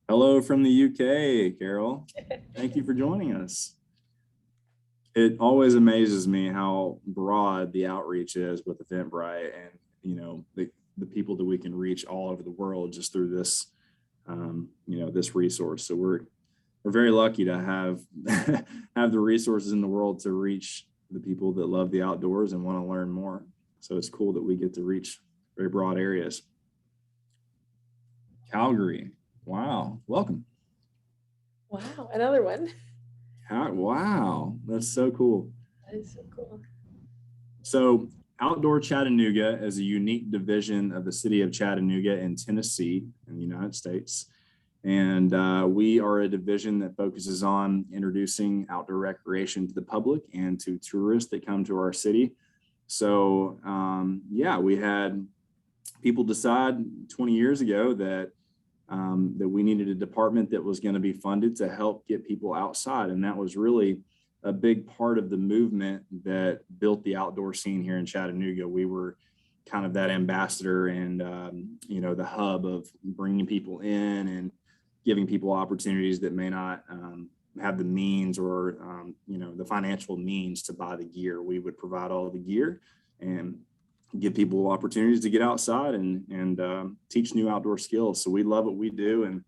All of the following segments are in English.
Hello from the UK, Carol. Thank you for joining us. It always amazes me how broad the outreach is with Eventbrite, and the people that we can reach all over the world just through this this resource. So we're very lucky to have have the resources in the world to reach the people that love the outdoors and want to learn more. So it's cool that we get to reach very broad areas. Calgary. Wow, welcome. Wow, another one. Wow, that's so cool. That is so cool. So Outdoor Chattanooga is a unique division of the city of Chattanooga in Tennessee in the United States. And we are a division that focuses on introducing outdoor recreation to the public and to tourists that come to our city. So we had people decide 20 years ago that we needed a department that was going to be funded to help get people outside. And that was really a big part of the movement that built the outdoor scene here in Chattanooga. We were kind of that ambassador and, the hub of bringing people in and giving people opportunities that may not have the means or, the financial means to buy the gear. We would provide all the gear and give people opportunities to get outside and teach new outdoor skills. So we love what we do. And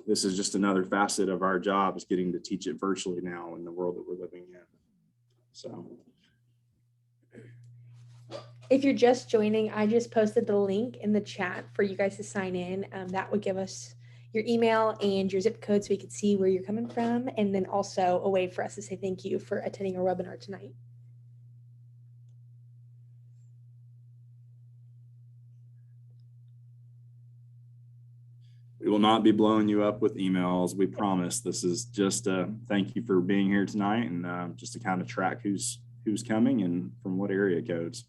this is just another facet of our job, is getting to teach it virtually now in the world that we're living in. So if you're just joining, I just posted the link in the chat for you guys to sign in. That would give us your email and your zip code so we could see where you're coming from. And then also a way for us to say thank you for attending our webinar tonight. we will not be blowing you up with emails. We promise. This is just a thank you for being here tonight, and just to kind of track who's coming and from what area codes.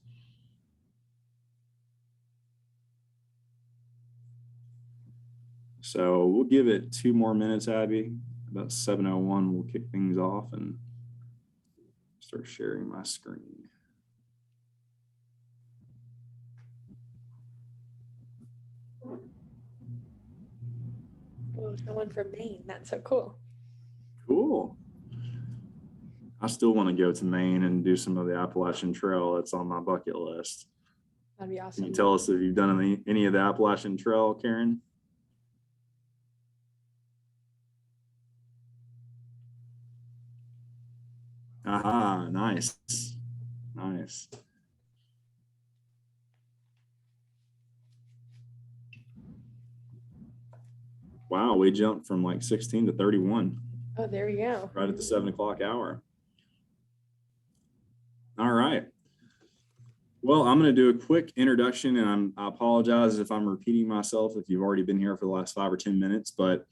So we'll give it 2 more minutes, Abby. About 7:01, we'll kick things off and start sharing my screen. Oh, someone from Maine. That's so cool. Cool. I still want to go to Maine and do some of the Appalachian Trail. It's on my bucket list. That'd be awesome. Can you tell us if you've done any of the Appalachian Trail, Karen? Aha, nice. Nice. Wow, we jumped from like 16 to 31. Oh, there you go. Right at the 7 o'clock hour. All right. Well, I'm going to do a quick introduction, and I apologize if I'm repeating myself if you've already been here for the last 5 or 10 minutes, but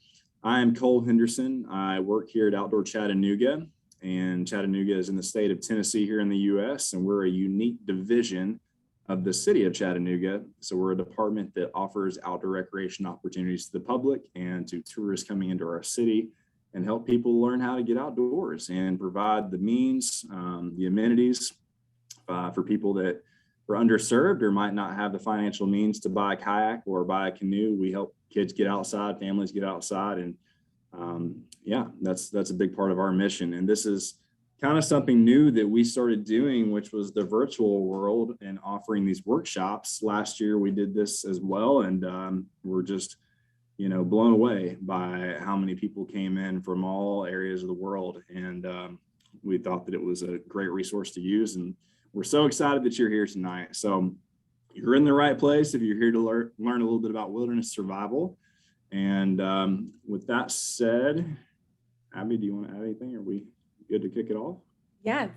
I am Cole Henderson. I work here at Outdoor Chattanooga, and Chattanooga is in the state of Tennessee here in the U.S., and we're a unique division of the city of Chattanooga. So we're a department that offers outdoor recreation opportunities to the public and to tourists coming into our city, and help people learn how to get outdoors and provide the means, the amenities for people that are underserved or might not have the financial means to buy a kayak or buy a canoe. We help kids get outside, families get outside, and that's a big part of our mission. And this is kind of something new that we started doing, which was the virtual world and offering these workshops. Last year we did this as well, and we're just blown away by how many people came in from all areas of the world, and we thought that it was a great resource to use, and we're so excited that you're here tonight. So you're in the right place if you're here to learn a little bit about wilderness survival. And with that said, Abby, do you want to add anything? Are we good to kick it off? Yeah.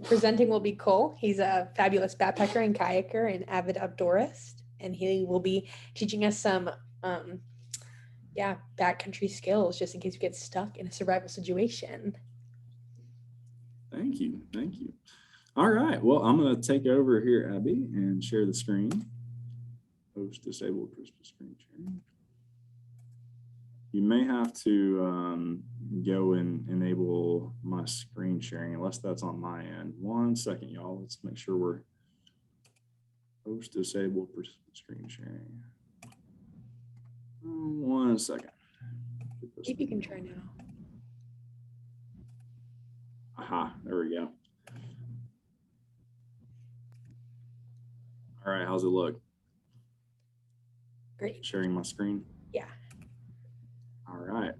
Presenting will be Cole. He's a fabulous backpacker and kayaker and avid outdoorist, and he will be teaching us some backcountry skills just in case we get stuck in a survival situation. Thank you. All right, well, I'm going to take over here, Abby, and share the screen. Host disabled Christmas screen sharing. You may have to go and enable my screen sharing, unless that's on my end. 1 second, y'all. Let's make sure we're host disabled for screen sharing. 1 second. If you can try now. Aha, there we go. All right, how's it look? Great. Sharing my screen? Yeah. All right.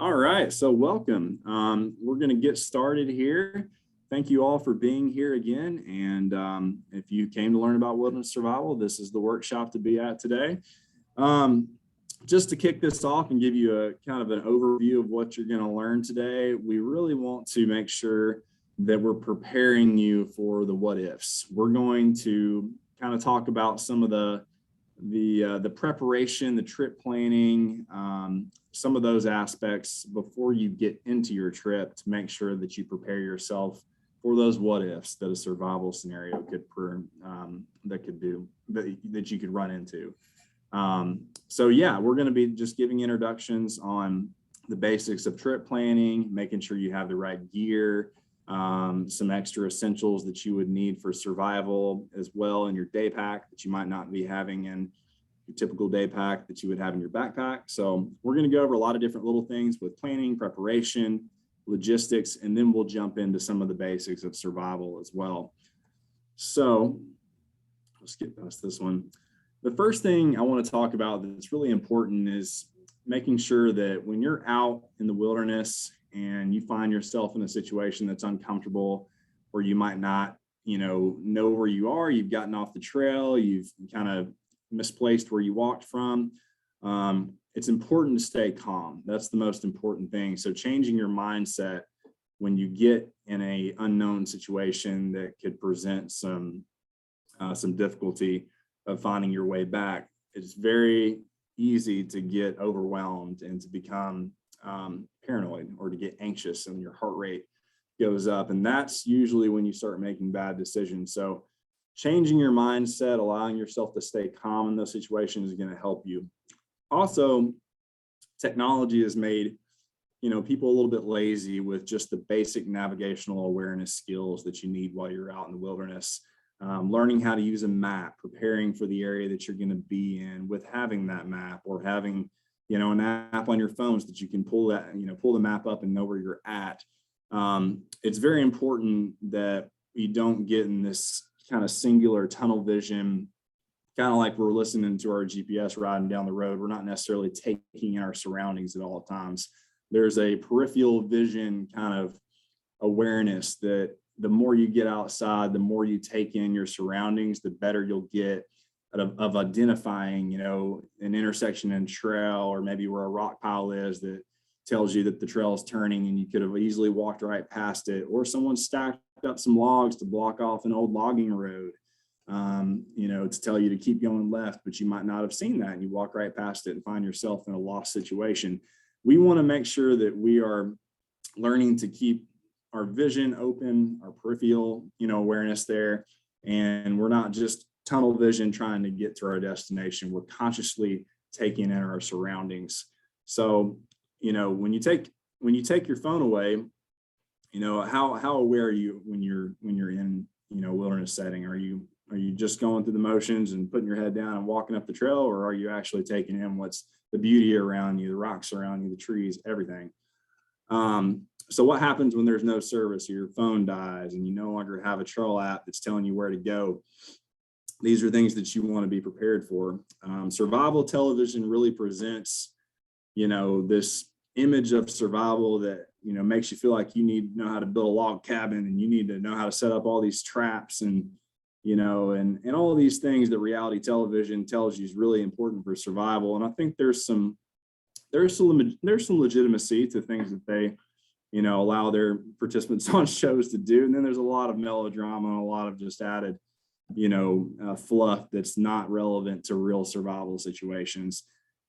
All right, so welcome. We're going to get started here. Thank you all for being here again. And if you came to learn about wilderness survival, this is the workshop to be at today. Just to kick this off and give you a kind of an overview of what you're going to learn today, we really want to make sure that we're preparing you for the what ifs. We're going to kind of talk about some of the preparation, the trip planning, some of those aspects before you get into your trip to make sure that you prepare yourself for those what ifs that a survival scenario could that you could run into. So yeah, we're going to be just giving introductions on the basics of trip planning, making sure you have the right gear, some extra essentials that you would need for survival as well in your day pack that you might not be having in your typical day pack that you would have in your backpack. So we're going to go over a lot of different little things with planning, preparation, logistics, and then we'll jump into some of the basics of survival as well. So let's get past this one. The first thing I want to talk about that's really important is making sure that when you're out in the wilderness and you find yourself in a situation that's uncomfortable, or you might not, know where you are, you've gotten off the trail, you've kind of misplaced where you walked from. It's important to stay calm. That's the most important thing. So changing your mindset when you get in a unknown situation that could present some difficulty of finding your way back, it's very easy to get overwhelmed and to become paranoid or to get anxious and your heart rate goes up. And that's usually when you start making bad decisions. So changing your mindset, allowing yourself to stay calm in those situations is going to help you. Also, technology has made people a little bit lazy with just the basic navigational awareness skills that you need while you're out in the wilderness. Learning how to use a map, preparing for the area that you're going to be in with having that map, or having, an app on your phones that you can pull the map up and know where you're at. It's very important that you don't get in this kind of singular tunnel vision, kind of like we're listening to our GPS riding down the road. We're not necessarily taking in our surroundings at all times. There's a peripheral vision kind of awareness that the more you get outside, the more you take in your surroundings, the better you'll get of identifying, an intersection in trail, or maybe where a rock pile is that tells you that the trail is turning and you could have easily walked right past it, or someone stacked up some logs to block off an old logging road, to tell you to keep going left, but you might not have seen that and you walk right past it and find yourself in a lost situation. We want to make sure that we are learning to keep our vision open, our peripheral, awareness there. And we're not just tunnel vision trying to get to our destination. We're consciously taking in our surroundings. So, when you take your phone away, how aware are you when you're in, wilderness setting? Are you just going through the motions and putting your head down and walking up the trail, or are you actually taking in what's the beauty around you, the rocks around you, the trees, everything? So what happens when there's no service, or your phone dies and you no longer have a trail app that's telling you where to go? These are things that you want to be prepared for. Survival television really presents, this image of survival that, makes you feel like you need to know how to build a log cabin, and you need to know how to set up all these traps, and, and all of these things that reality television tells you is really important for survival. And I think there's some legitimacy to things that they, allow their participants on shows to do. And then there's a lot of melodrama and a lot of just added, fluff that's not relevant to real survival situations.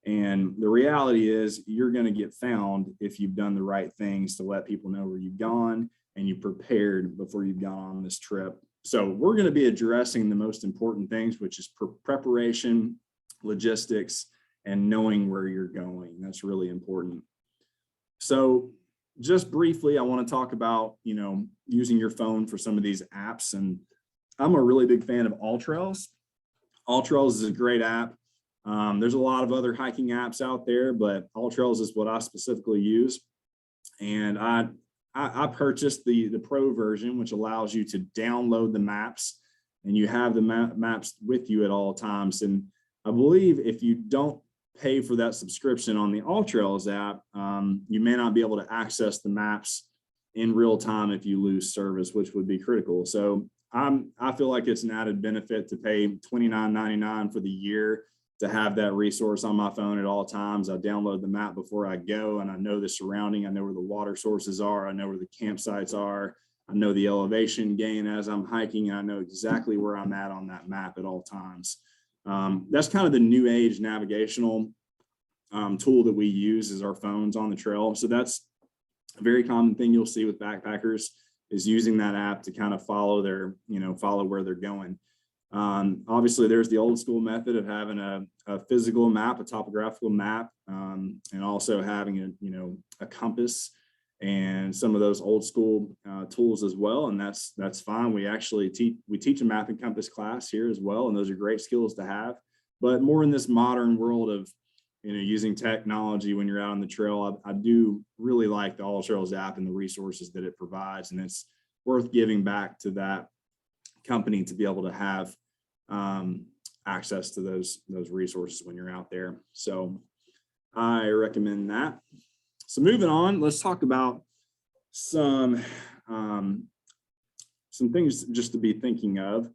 And the reality is you're going to get found if you've done the right things to let people know where you've gone and you prepared before you've gone on this trip. So we're going to be addressing the most important things, which is preparation, logistics, and knowing where you're going. That's really important. So just briefly, I want to talk about, using your phone for some of these apps. And I'm a really big fan of AllTrails. AllTrails is a great app. There's a lot of other hiking apps out there, but AllTrails is what I specifically use. And I purchased the pro version, which allows you to download the maps, and you have the maps with you at all times. And I believe if you don't pay for that subscription on the AllTrails app, you may not be able to access the maps in real time if you lose service, which would be critical. So I feel like it's an added benefit to pay $29.99 for the year to have that resource on my phone at all times. I download the map before I go, and I know the surrounding. I know where the water sources are. I know where the campsites are. I know the elevation gain as I'm hiking, and I know exactly where I'm at on that map at all times. That's kind of the new age navigational tool that we use, is our phones on the trail. So that's a very common thing you'll see with backpackers, is using that app to kind of follow where they're going. Obviously, there's the old school method of having a physical map, a topographical map, and also having a compass and some of those old school tools as well. And that's fine. We actually teach a map and compass class here as well, and those are great skills to have. But more in this modern world of using technology when you're out on the trail, I do really like the AllTrails app and the resources that it provides, and it's worth giving back to that company to be able to have access to those resources when you're out there. So I recommend that. So moving on, let's talk about some things just to be thinking of.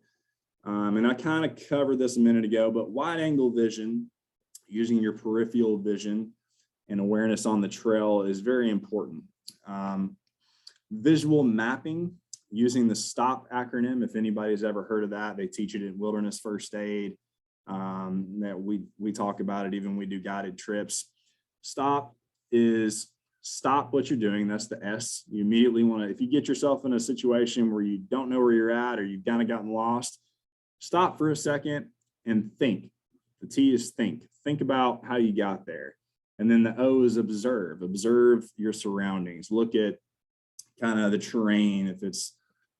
And I kind of covered this a minute ago, but wide angle vision, using your peripheral vision and awareness on the trail is very important. Visual mapping, using the STOP acronym, if anybody's ever heard of that, they teach it in wilderness first aid. That we talk about it, even when we do guided trips. STOP is stop what you're doing. That's the S. You immediately want to, if you get yourself in a situation where you don't know where you're at, or you've kind of gotten lost, stop for a second and think. The T is think. Think about how you got there. And then the O is observe. Observe your surroundings. Look at kind of the terrain. If it's,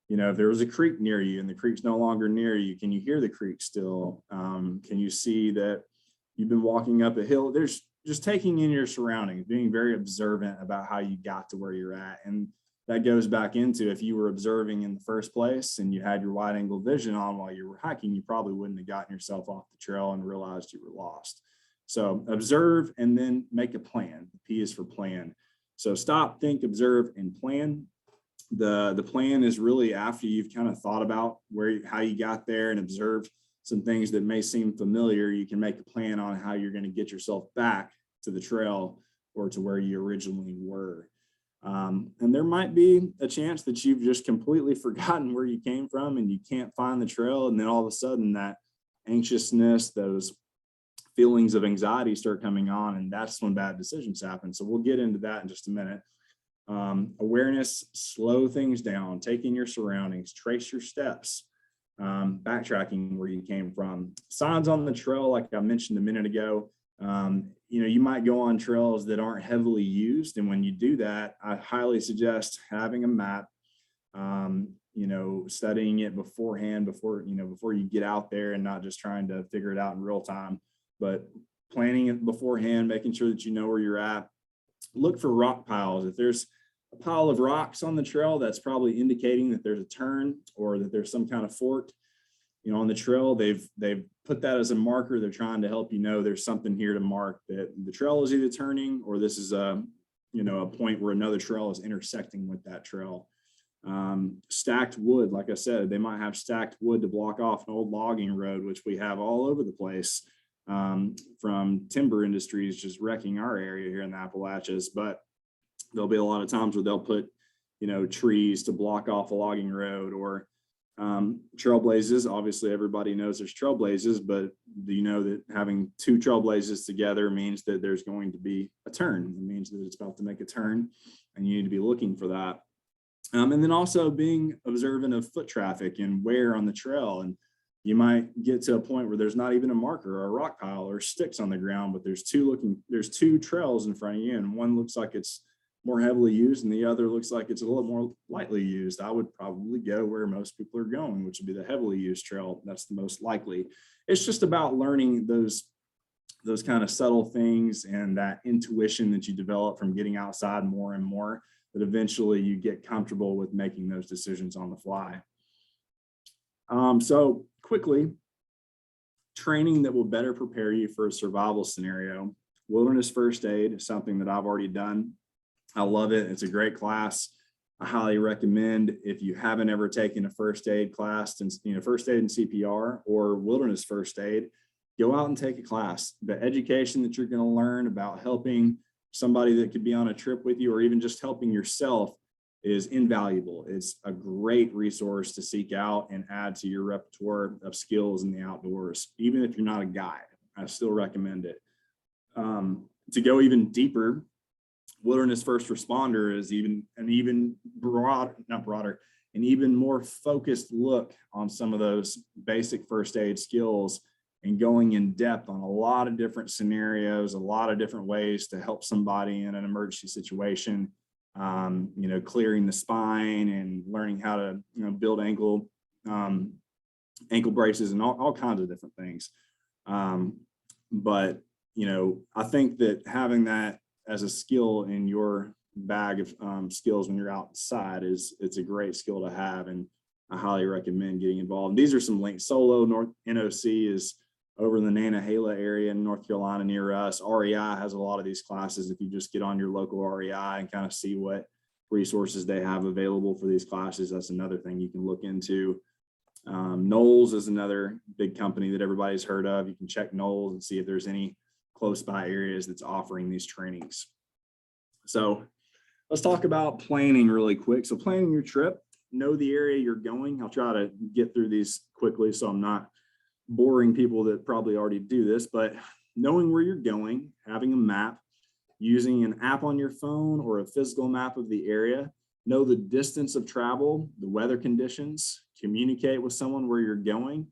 if there was a creek near you and the creek's no longer near you, can you hear the creek still? Can you see that you've been walking up a hill? There's just taking in your surroundings, being very observant about how you got to where you're at. And that goes back into, if you were observing in the first place and you had your wide angle vision on while you were hiking, you probably wouldn't have gotten yourself off the trail and realized you were lost. So observe and then make a plan. The P is for plan. So stop, think, observe, and plan. The plan is really after you've kind of thought about how you got there and observed some things that may seem familiar. You can make a plan on how you're going to get yourself back to the trail or to where you originally were. And there might be a chance that you've just completely forgotten where you came from and you can't find the trail. And then all of a sudden that anxiousness, those feelings of anxiety start coming on, and that's when bad decisions happen. So we'll get into that in just a minute. Awareness, slow things down, take in your surroundings, trace your steps, backtracking where you came from. Signs on the trail, like I mentioned a minute ago, you might go on trails that aren't heavily used. And when you do that, I highly suggest having a map, studying it beforehand, before you get out there, and not just trying to figure it out in real time, but planning it beforehand, making sure that you know where you're at. Look for rock piles. If there's a pile of rocks on the trail, that's probably indicating that there's a turn or that there's some kind of fork. On the trail, they've put that as a marker. They're trying to help you know there's something here to mark that the trail is either turning, or this is a point where another trail is intersecting with that trail. Stacked wood, like I said, they might have stacked wood to block off an old logging road, which we have all over the place, from timber industries just wrecking our area here in the Appalachians. But there'll be a lot of times where they'll put trees to block off a logging road, or trailblazers. Obviously everybody knows there's trailblazers, but do you know that having two trailblazers together means that there's going to be a turn? It means that it's about to make a turn, and you need to be looking for that. And then also being observant of foot traffic and wear on the trail. And you might get to a point where there's not even a marker or a rock pile or sticks on the ground, but there's two trails in front of you, and one looks like it's more heavily used and the other looks like it's a little more lightly used, I would probably go where most people are going, which would be the heavily used trail. That's the most likely. It's just about learning those kind of subtle things and that intuition that you develop from getting outside more and more, that eventually you get comfortable with making those decisions on the fly. So quickly, training that will better prepare you for a survival scenario. Wilderness first aid is something that I've already done. I love it. It's a great class. I highly recommend, if you haven't ever taken a first aid class, and first aid and CPR or wilderness first aid, go out and take a class. The education that you're going to learn about helping somebody that could be on a trip with you, or even just helping yourself, is invaluable. It's a great resource to seek out and add to your repertoire of skills in the outdoors. Even if you're not a guide, I still recommend it. To go even deeper, wilderness first responder is an even more focused look on some of those basic first aid skills, and going in depth on a lot of different scenarios, a lot of different ways to help somebody in an emergency situation. Clearing the spine and learning how to build ankle braces and all kinds of different things. But I think that having that as a skill in your bag of skills when you're outside it's a great skill to have, and I highly recommend getting involved. And these are some links. Solo North NOC is over in the Nantahala area in North Carolina near us. REI has a lot of these classes. If you just get on your local REI and kind of see what resources they have available for these classes, that's another thing you can look into. Knowles is another big company that everybody's heard of. You can check Knowles and see if there's any close by areas that's offering these trainings. So let's talk about planning really quick. So planning your trip, know the area you're going. I'll try to get through these quickly so I'm not boring people that probably already do this, but knowing where you're going, having a map, using an app on your phone or a physical map of the area, know the distance of travel, the weather conditions, communicate with someone where you're going.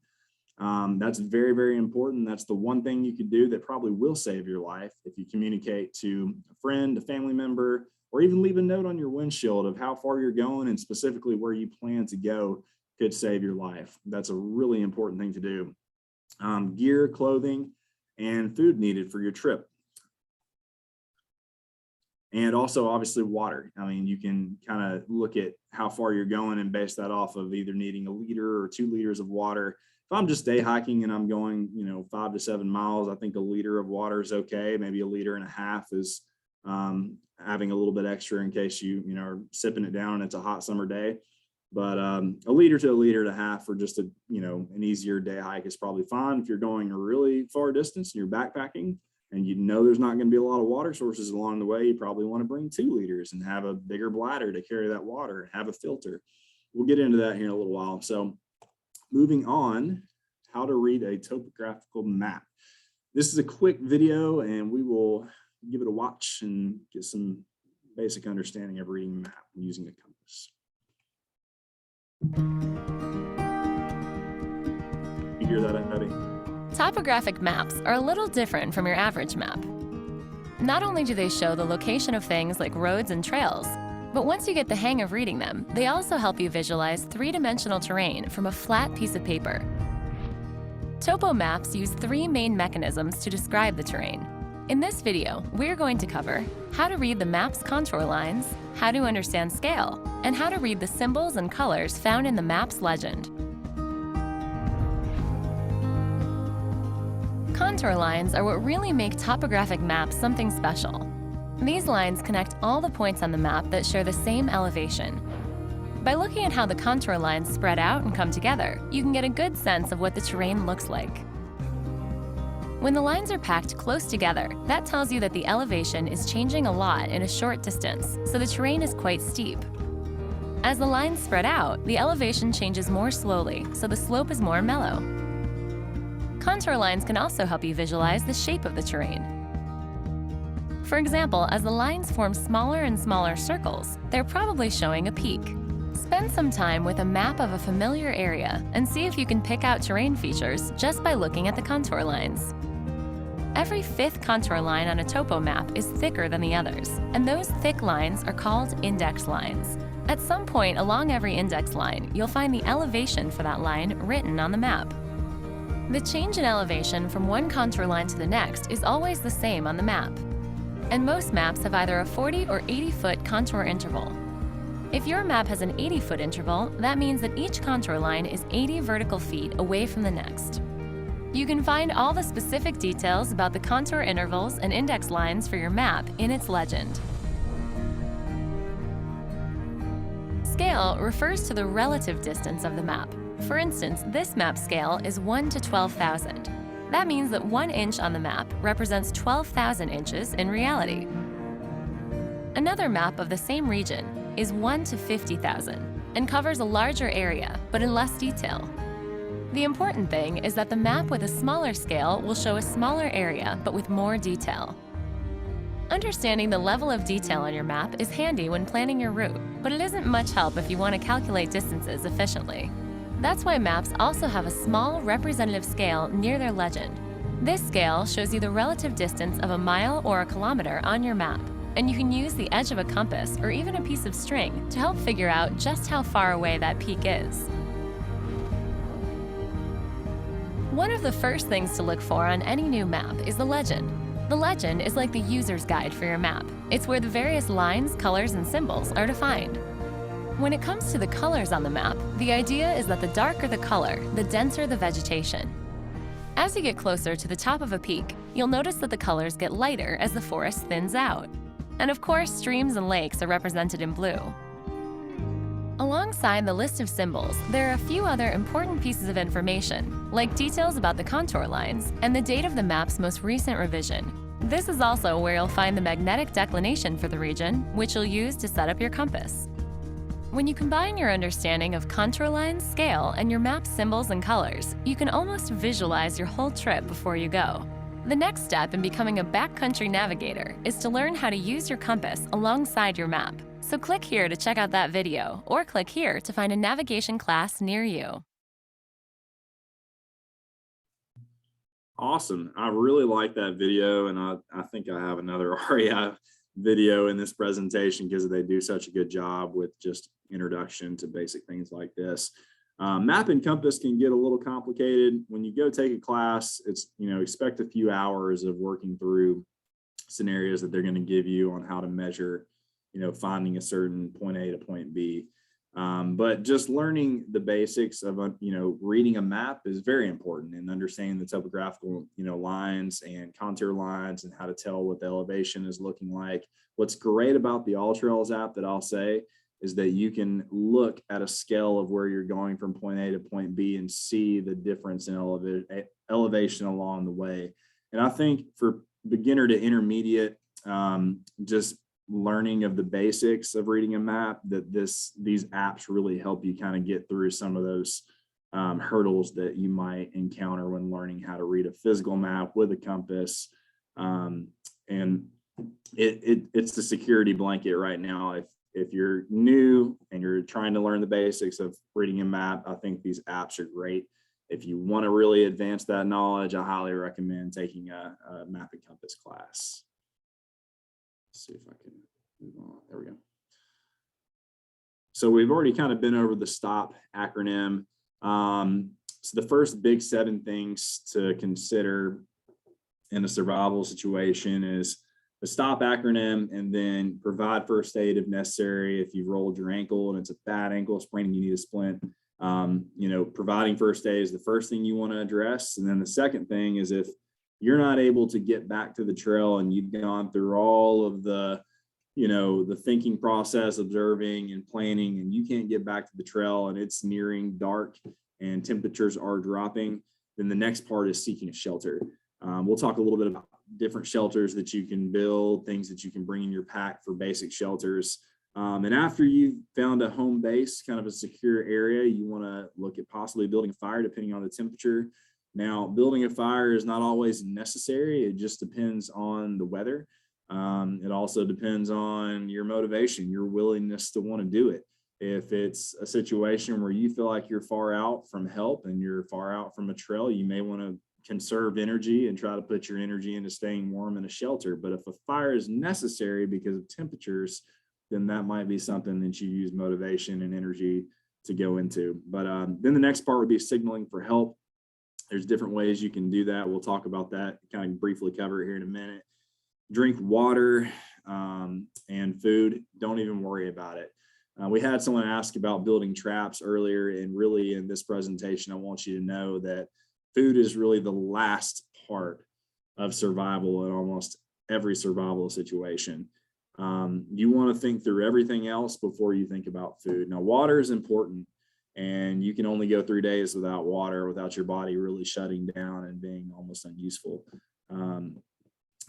That's very, very important. That's the one thing you could do that probably will save your life. If you communicate to a friend, a family member, or even leave a note on your windshield of how far you're going and specifically where you plan to go, could save your life. That's a really important thing to do. Gear, clothing, and food needed for your trip. And also obviously water. I mean, you can kind of look at how far you're going and base that off of either needing 1 liter or 2 liters of water. If I'm just day hiking and I'm going, 5 to 7 miles, I think 1 liter of water is okay. Maybe 1.5 liters is having a little bit extra in case you are sipping it down and it's a hot summer day. But 1 liter to 1.5 liters for just an easier day hike is probably fine. If you're going a really far distance and you're backpacking and there's not going to be a lot of water sources along the way, you probably want to bring 2 liters and have a bigger bladder to carry that water and have a filter. We'll get into that here in a little while. So moving on, how to read a topographical map. This is a quick video and we will give it a watch and get some basic understanding of reading a map using a compass. You hear that, Eddie? Topographic maps are a little different from your average map. Not only do they show the location of things like roads and trails, but once you get the hang of reading them, they also help you visualize three-dimensional terrain from a flat piece of paper. Topo maps use 3 main mechanisms to describe the terrain. In this video, we're going to cover how to read the map's contour lines, how to understand scale, and how to read the symbols and colors found in the map's legend. Contour lines are what really make topographic maps something special. These lines connect all the points on the map that share the same elevation. By looking at how the contour lines spread out and come together, you can get a good sense of what the terrain looks like. When the lines are packed close together, that tells you that the elevation is changing a lot in a short distance, so the terrain is quite steep. As the lines spread out, the elevation changes more slowly, so the slope is more mellow. Contour lines can also help you visualize the shape of the terrain. For example, as the lines form smaller and smaller circles, they're probably showing a peak. Spend some time with a map of a familiar area and see if you can pick out terrain features just by looking at the contour lines. Every fifth contour line on a topo map is thicker than the others, and those thick lines are called index lines. At some point along every index line, you'll find the elevation for that line written on the map. The change in elevation from one contour line to the next is always the same on the map. And most maps have either a 40 or 80-foot contour interval. If your map has an 80-foot interval, that means that each contour line is 80 vertical feet away from the next. You can find all the specific details about the contour intervals and index lines for your map in its legend. Scale refers to the relative distance of the map. For instance, this map scale is 1 to 12,000. That means that 1 inch on the map represents 12,000 inches in reality. Another map of the same region is 1 to 50,000 and covers a larger area, but in less detail. The important thing is that the map with a smaller scale will show a smaller area, but with more detail. Understanding the level of detail on your map is handy when planning your route, but it isn't much help if you want to calculate distances efficiently. That's why maps also have a small representative scale near their legend. This scale shows you the relative distance of a mile or a kilometer on your map, and you can use the edge of a compass or even a piece of string to help figure out just how far away that peak is. One of the first things to look for on any new map is the legend. The legend is like the user's guide for your map. It's where the various lines, colors, and symbols are defined. When it comes to the colors on the map, the idea is that the darker the color, the denser the vegetation. As you get closer to the top of a peak, you'll notice that the colors get lighter as the forest thins out. And of course, streams and lakes are represented in blue. Alongside the list of symbols, there are a few other important pieces of information, like details about the contour lines and the date of the map's most recent revision. This is also where you'll find the magnetic declination for the region, which you'll use to set up your compass. When you combine your understanding of contour lines, scale, and your map's symbols and colors, you can almost visualize your whole trip before you go. The next step in becoming a backcountry navigator is to learn how to use your compass alongside your map. So click here to check out that video, or click here to find a navigation class near you. Awesome. I really like that video, and I think I have another REI video in this presentation because they do such a good job with just introduction to basic things like this. Map and compass can get a little complicated. When you go take a class, it's, expect a few hours of working through scenarios that they're going to give you on how to measure, finding a certain point A to point B. But just learning the basics of, reading a map is very important, and understanding the topographical, lines and contour lines and how to tell what the elevation is looking like. What's great about the AllTrails app that I'll say is that you can look at a scale of where you're going from point A to point B and see the difference in elevation along the way. And I think for beginner to intermediate, just learning of the basics of reading a map, that these apps really help you kind of get through some of those hurdles that you might encounter when learning how to read a physical map with a compass. And it's the security blanket right now. If you're new and you're trying to learn the basics of reading a map, I think these apps are great. If you want to really advance that knowledge, I highly recommend taking a map and compass class. Let's see if I can move on. There we go. So we've already kind of been over the STOP acronym. So the first big 7 things to consider in a survival situation is the STOP acronym, and then provide first aid if necessary. If you've rolled your ankle and it's a bad ankle sprain, you need a splint. Providing first aid is the first thing you want to address. And then the second thing is, if you're not able to get back to the trail and you've gone through all of the thinking process, observing and planning, and you can't get back to the trail and it's nearing dark and temperatures are dropping, then the next part is seeking a shelter. We'll talk a little bit about different shelters that you can build, things that you can bring in your pack for basic shelters. And after you've found a home base, kind of a secure area, you want to look at possibly building a fire depending on the temperature. Now, building a fire is not always necessary. It just depends on the weather. It also depends on your motivation, your willingness to want to do it. If it's a situation where you feel like you're far out from help and you're far out from a trail, you may want to conserve energy and try to put your energy into staying warm in a shelter. But if a fire is necessary because of temperatures, then that might be something that you use motivation and energy to go into. But then the next part would be signaling for help. There's different ways you can do that. We'll talk about that, kind of briefly cover it here in a minute. Drink water and food. Don't even worry about it. We had someone ask about building traps earlier, and really in this presentation, I want you to know that food is really the last part of survival in almost every survival situation. You want to think through everything else before you think about food. Now, water is important, and you can only go 3 days without water, without your body really shutting down and being almost unuseful.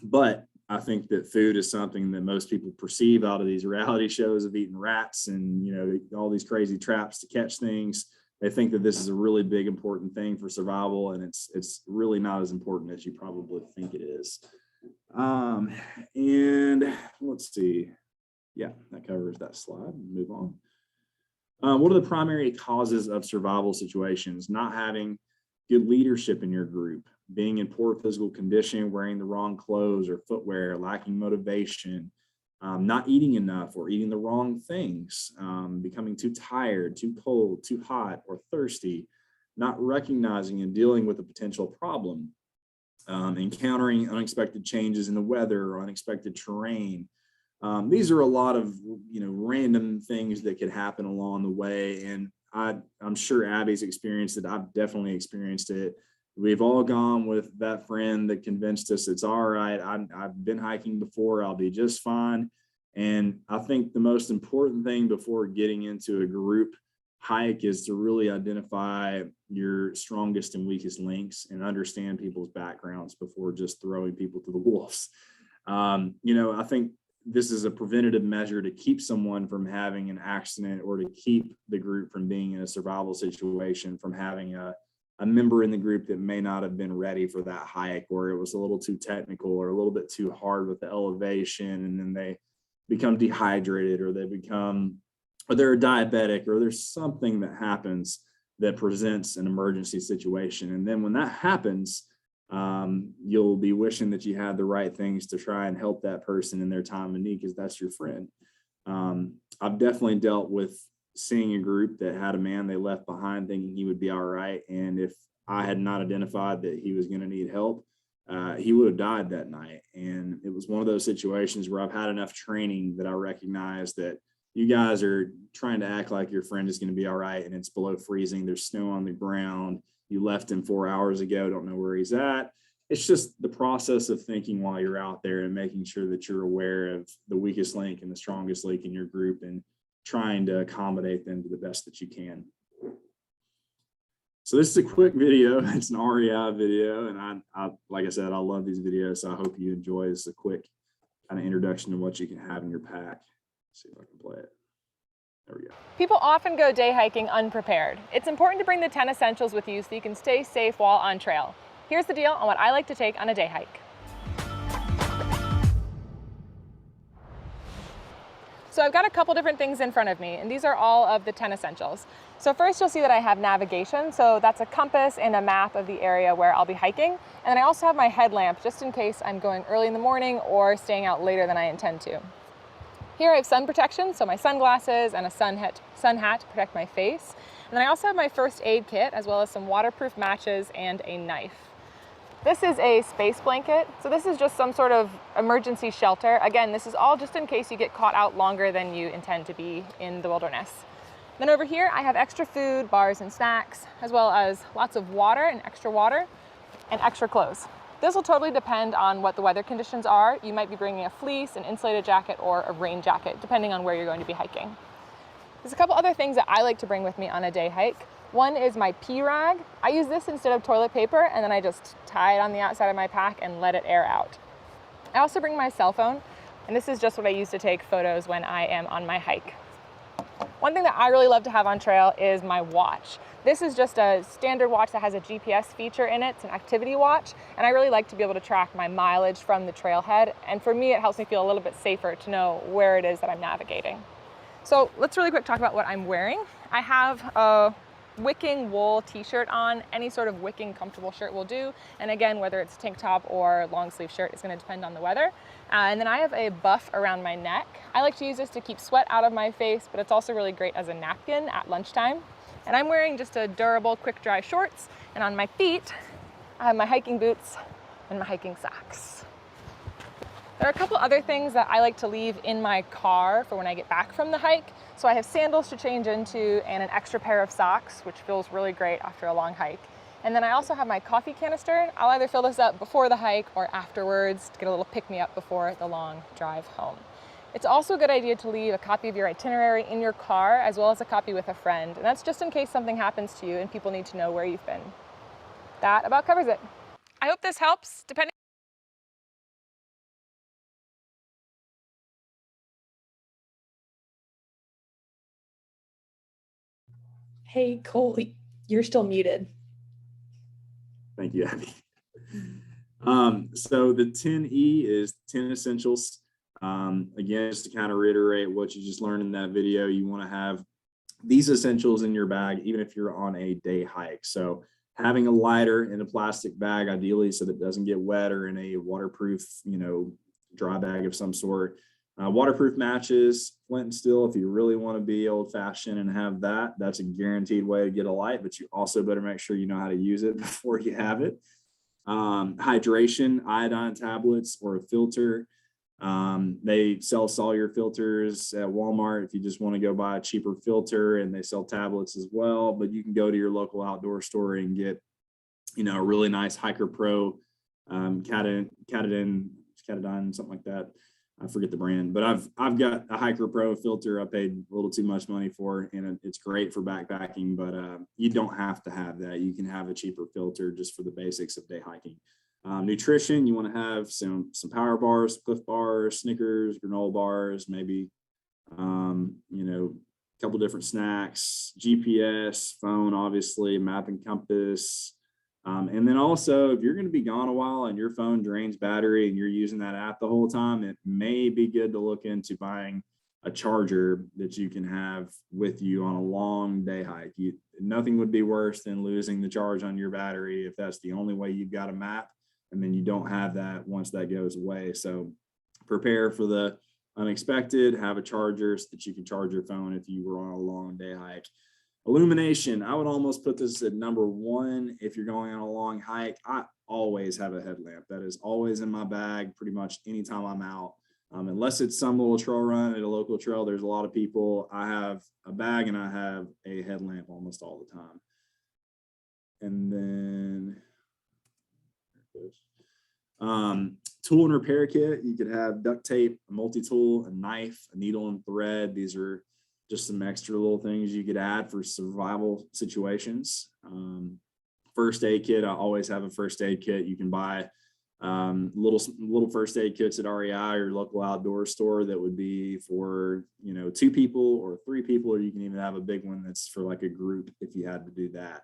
But I think that food is something that most people perceive out of these reality shows of eating rats and, you know, all these crazy traps to catch things. They think that this is a really big, important thing for survival, and it's really not as important as you probably think it is. And let's see. Yeah, that covers that slide. Move on. What are the primary causes of survival situations? Not having good leadership in your group, being in poor physical condition, wearing the wrong clothes or footwear, lacking motivation, not eating enough or eating the wrong things, becoming too tired, too cold, too hot, or thirsty, not recognizing and dealing with a potential problem, encountering unexpected changes in the weather or unexpected terrain. These are a lot of, you know, random things that could happen along the way. And I'm sure Abby's experienced it. I've definitely experienced it. We've all gone with that friend that convinced us it's all right. I've been hiking before. I'll be just fine. And I think the most important thing before getting into a group hike is to really identify your strongest and weakest links and understand people's backgrounds before just throwing people to the wolves. You know, I think this is a preventative measure to keep someone from having an accident, or to keep the group from being in a survival situation, from having a member in the group that may not have been ready for that hike, or it was a little too technical or a little bit too hard with the elevation, and then they become dehydrated, or they're diabetic, or there's something that happens that presents an emergency situation. And then when that happens, you'll be wishing that you had the right things to try and help that person in their time of need, because that's your friend. I've definitely dealt with seeing a group that had a man they left behind thinking he would be all right. And if I had not identified that he was going to need help, he would have died that night. And it was one of those situations where I've had enough training that I recognize that you guys are trying to act like your friend is going to be all right, and it's below freezing. There's snow on the ground. You left him 4 hours ago, don't know where he's at. It's just the process of thinking while you're out there and making sure that you're aware of the weakest link and the strongest link in your group, and trying to accommodate them to the best that you can. So this is a quick video. It's an REI video, and I like I said, I love these videos, so I hope you enjoy. This is a quick kind of introduction to what you can have in your pack. Let's see if I can play it. There we go. People often go day hiking unprepared. It's important to bring the 10 essentials with you so you can stay safe while on trail. Here's the deal on what I like to take on a day hike. So I've got a couple different things in front of me, and these are all of the 10 essentials. So first you'll see that I have navigation. So that's a compass and a map of the area where I'll be hiking. And then I also have my headlamp just in case I'm going early in the morning or staying out later than I intend to. Here I have sun protection, so my sunglasses and a sun hat to protect my face. And then I also have my first aid kit, as well as some waterproof matches and a knife. This is a space blanket. So this is just some sort of emergency shelter. Again, this is all just in case you get caught out longer than you intend to be in the wilderness. Then over here, I have extra food, bars and snacks, as well as lots of water and extra clothes. This will totally depend on what the weather conditions are. You might be bringing a fleece, an insulated jacket, or a rain jacket, depending on where you're going to be hiking. There's a couple other things that I like to bring with me on a day hike. One is my pee rag. I use this instead of toilet paper, and then I just tie it on the outside of my pack and let it air out. I also bring my cell phone, and this is just what I use to take photos when I am on my hike. One thing that I really love to have on trail is my watch. This is just a standard watch that has a GPS feature in it. It's an activity watch, and I really like to be able to track my mileage from the trailhead. And for me, it helps me feel a little bit safer to know where it is that I'm navigating. So let's really quick talk about what I'm wearing. I have a wicking wool t-shirt on. Any sort of wicking comfortable shirt will do. And again, whether it's a tank top or long sleeve shirt, is going to depend on the weather. And then I have a buff around my neck. I like to use this to keep sweat out of my face, but it's also really great as a napkin at lunchtime. And I'm wearing just a durable, quick dry shorts. And on my feet, I have my hiking boots and my hiking socks. There are a couple other things that I like to leave in my car for when I get back from the hike. So I have sandals to change into and an extra pair of socks, which feels really great after a long hike. And then I also have my coffee canister. I'll either fill this up before the hike or afterwards to get a little pick-me-up before the long drive home. It's also a good idea to leave a copy of your itinerary in your car, as well as a copy with a friend. And that's just in case something happens to you and people need to know where you've been. That about covers it. I hope this helps. Hey, Cole, you're still muted. Thank you, Abby. So the 10E is 10 essentials. Again, just to kind of reiterate what you just learned in that video, you want to have these essentials in your bag, even if you're on a day hike. So having a lighter in a plastic bag, ideally, so that it doesn't get wet, or in a waterproof, dry bag of some sort. Waterproof matches, flint and steel, if you really want to be old fashioned and have that, that's a guaranteed way to get a light, but you also better make sure you know how to use it before you have it. Hydration, iodine tablets, or a filter. They sell Sawyer filters at Walmart if you just want to go buy a cheaper filter, and they sell tablets as well, but you can go to your local outdoor store and get, a really nice Hiker Pro, Catadin, something like that. I forget the brand, but I've got a Hiker Pro filter I paid a little too much money for, and it's great for backpacking, but you don't have to have that. You can have a cheaper filter just for the basics of day hiking. Nutrition, you want to have some power bars, Cliff bars, Snickers, granola bars, maybe, a couple different snacks, GPS, phone, obviously, map and compass. And then also, if you're going to be gone a while and your phone drains battery and you're using that app the whole time, it may be good to look into buying a charger that you can have with you on a long day hike. Nothing would be worse than losing the charge on your battery if that's the only way you've got a map, and then you don't have that once that goes away. So prepare for the unexpected, have a charger so that you can charge your phone if you were on a long day hike. Illumination, I would almost put this at number one if you're going on a long hike. I always have a headlamp. That is always in my bag pretty much anytime I'm out. Unless it's some little trail run at a local trail, there's a lot of people. I have a bag and I have a headlamp almost all the time. And then tool and repair kit. You could have duct tape, a multi-tool, a knife, a needle and thread. These are just some extra little things you could add for survival situations. First aid kit, I always have a first aid kit. You can buy little first aid kits at REI or local outdoor store that would be for 2 people or 3 people, or you can even have a big one that's for like a group if you had to do that.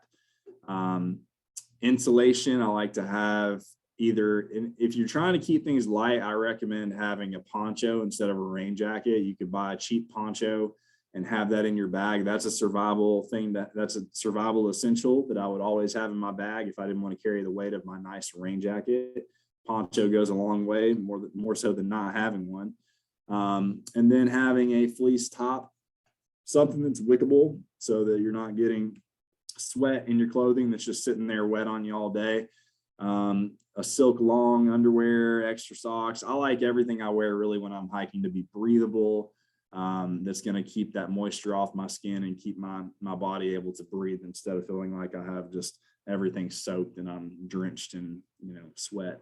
Insulation, I like to have if you're trying to keep things light, I recommend having a poncho instead of a rain jacket. You could buy a cheap poncho and have that in your bag. That's a survival thing. That's a survival essential that I would always have in my bag if I didn't want to carry the weight of my nice rain jacket. Poncho goes a long way, more so than not having one. And then having a fleece top, something that's wickable so that you're not getting sweat in your clothing that's just sitting there wet on you all day. A silk long underwear, extra socks. I like everything I wear really when I'm hiking to be breathable. That's going to keep that moisture off my skin and keep my body able to breathe instead of feeling like I have just everything soaked and I'm drenched in sweat.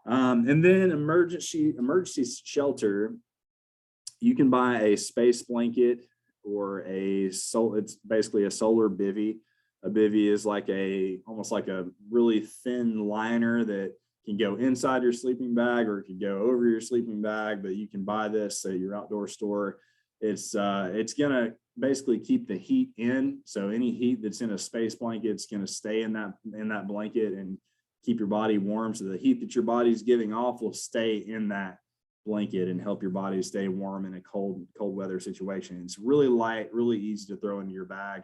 And then emergency shelter. You can buy a space blanket or it's basically a solar bivy. A bivy is almost like a really thin liner that can go inside your sleeping bag or it can go over your sleeping bag, but you can buy this at your outdoor store. It's gonna basically keep the heat in. So any heat that's in a space blanket, it's gonna stay in that blanket and keep your body warm. So the heat that your body's giving off will stay in that blanket and help your body stay warm in a cold weather situation. It's really light, really easy to throw into your bag.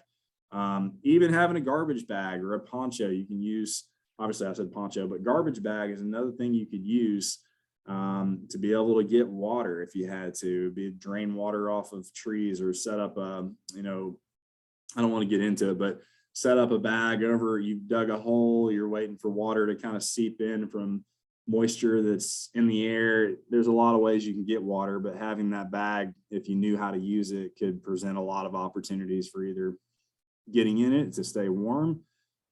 Even having a garbage bag or a poncho you can use. Obviously I said poncho, but garbage bag is another thing you could use to be able to get water if you had to, drain water off of trees, or set up a, I don't want to get into it, but set up a bag over, you've dug a hole, you're waiting for water to kind of seep in from moisture that's in the air. There's a lot of ways you can get water, but having that bag, if you knew how to use it, could present a lot of opportunities for either getting in it to stay warm,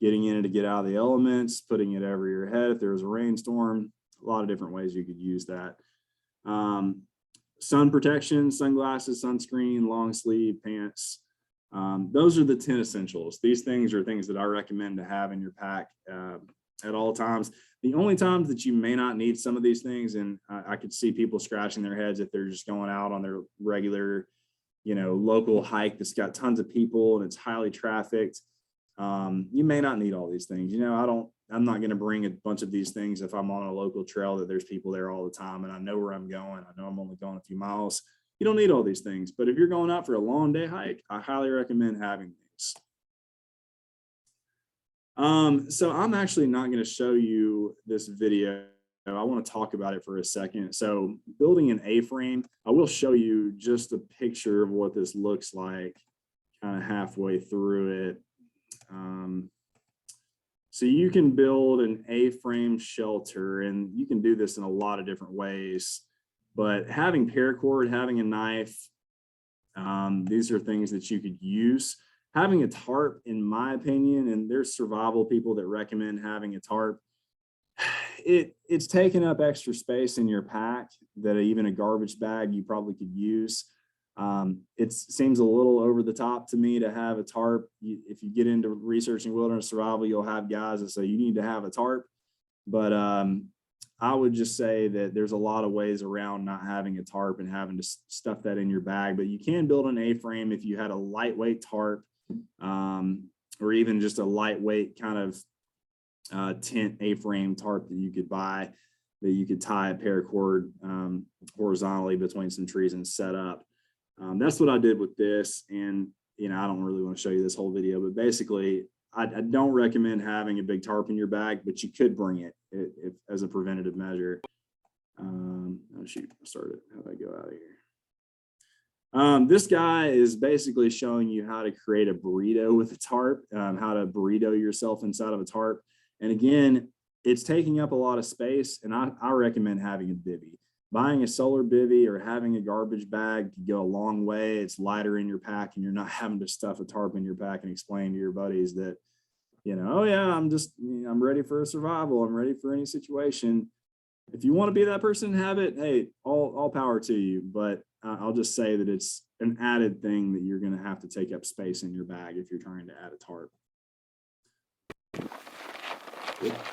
getting in it to get out of the elements, putting it over your head if there was a rainstorm. A lot of different ways you could use that. Sun protection, sunglasses, sunscreen, long sleeve pants. Those are the 10 essentials. These things are things that I recommend to have in your pack at all times. The only times that you may not need some of these things, and I could see people scratching their heads if they're just going out on their regular, local hike that's got tons of people and it's highly trafficked. You may not need all these things. I'm not going to bring a bunch of these things if I'm on a local trail that there's people there all the time and I know where I'm going. I know I'm only going a few miles. You don't need all these things, but if you're going out for a long day hike, I highly recommend having these. So I'm actually not going to show you this video. I want to talk about it for a second. So building an A-frame, I will show you just a picture of what this looks like kind of halfway through it. So you can build an A-frame shelter, and you can do this in a lot of different ways, but having paracord, having a knife, these are things that you could use. Having a tarp, in my opinion, and there's survival people that recommend having a tarp, it's taking up extra space in your pack that even a garbage bag you probably could use. It seems a little over the top to me to have a tarp. If you get into researching wilderness survival, you'll have guys that say you need to have a tarp. But I would just say that there's a lot of ways around not having a tarp and having to stuff that in your bag. But you can build an A-frame if you had a lightweight tarp, or even just a lightweight kind of tent A-frame tarp that you could buy, that you could tie a paracord horizontally between some trees and set up. That's what I did with this. And, I don't really want to show you this whole video, but basically I don't recommend having a big tarp in your bag, but you could bring it if as a preventative measure. Oh shoot, I started. How do I go out of here? This guy is basically showing you how to create a burrito with a tarp, how to burrito yourself inside of a tarp. And again, it's taking up a lot of space, and I recommend having a bivvy. Buying a solar bivvy or having a garbage bag can go a long way. It's lighter in your pack, and you're not having to stuff a tarp in your pack and explain to your buddies that, oh yeah, I'm ready for a survival. I'm ready for any situation. If you want to be that person and have it, hey, all power to you. But I'll just say that it's an added thing that you're going to have to take up space in your bag if you're trying to add a tarp. Yep.